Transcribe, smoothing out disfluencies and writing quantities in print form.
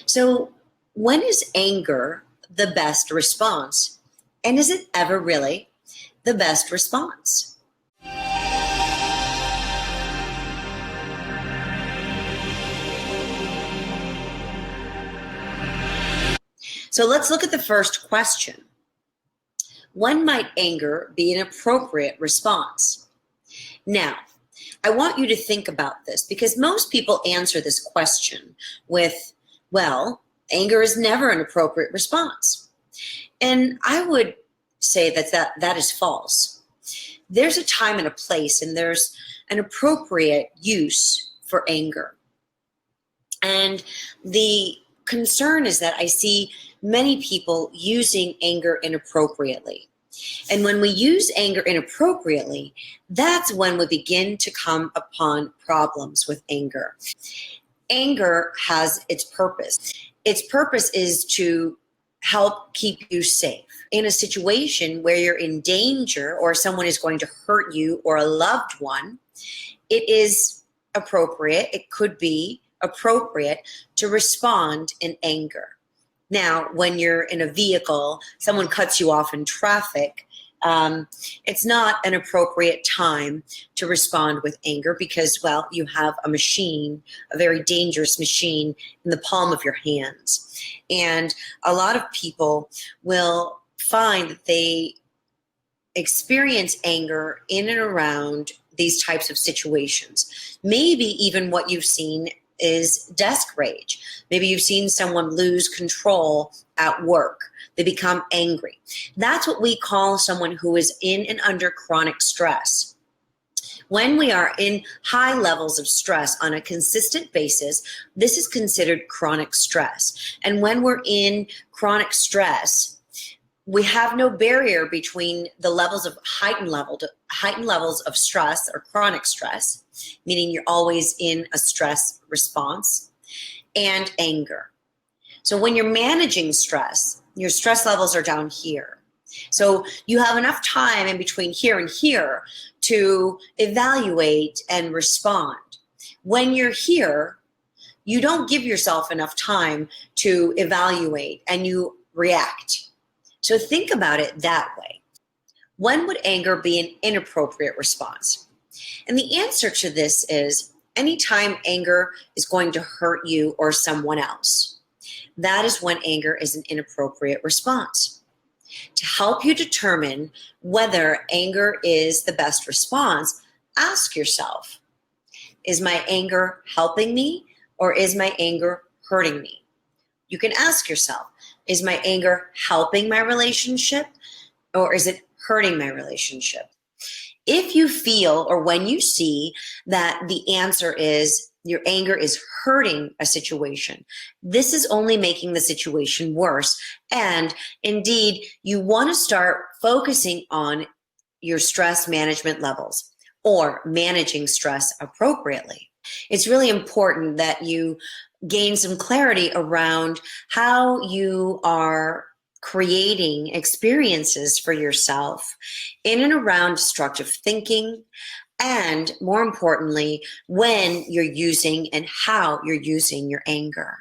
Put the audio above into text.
So when is anger the best response? And is it ever really the best response? So let's look at the first question. When might anger be an appropriate response? Now, I want you to think about this because most people answer this question with, well, anger is never an appropriate response. And I would say that is false. There's a time and a place, and there's an appropriate use for anger. And the concern is that I see many people using anger inappropriately. And when we use anger inappropriately, that's when we begin to come upon problems with anger. Anger has its purpose. Its purpose is to help keep you safe. In a situation where you're in danger or someone is going to hurt you or a loved one, it is appropriate, it could be appropriate to respond in anger. Now, when you're in a vehicle, someone cuts you off in traffic, it's not an appropriate time to respond with anger because, well, you have a machine, a very dangerous machine in the palm of your hands. And a lot of people will find that they experience anger in and around these types of situations. Maybe even what you've seen is desk rage. Maybe you've seen someone lose control at work. They become angry. That's what we call someone who is in and under chronic stress. When we are in high levels of stress on a consistent basis, this is considered chronic stress. And when we're in chronic stress, we have no barrier between the levels of heightened levels of stress or chronic stress, meaning you're always in a stress response, and anger. So when you're managing stress, your stress levels are down here. So you have enough time in between here and here to evaluate and respond. When you're here, you don't give yourself enough time to evaluate and you react. So think about it that way. When would anger be an inappropriate response? And the answer to this is anytime anger is going to hurt you or someone else. That is when anger is an inappropriate response. To help you determine whether anger is the best response, ask yourself, is my anger helping me or is my anger hurting me? You can ask yourself, is my anger helping my relationship or is it hurting my relationship? If you feel or when you see that the answer is your anger is hurting a situation, this is only making the situation worse. And indeed, you want to start focusing on your stress management levels or managing stress appropriately. It's really important that you gain some clarity around how you are creating experiences for yourself in and around destructive thinking, and more importantly, when you're using and how you're using your anger.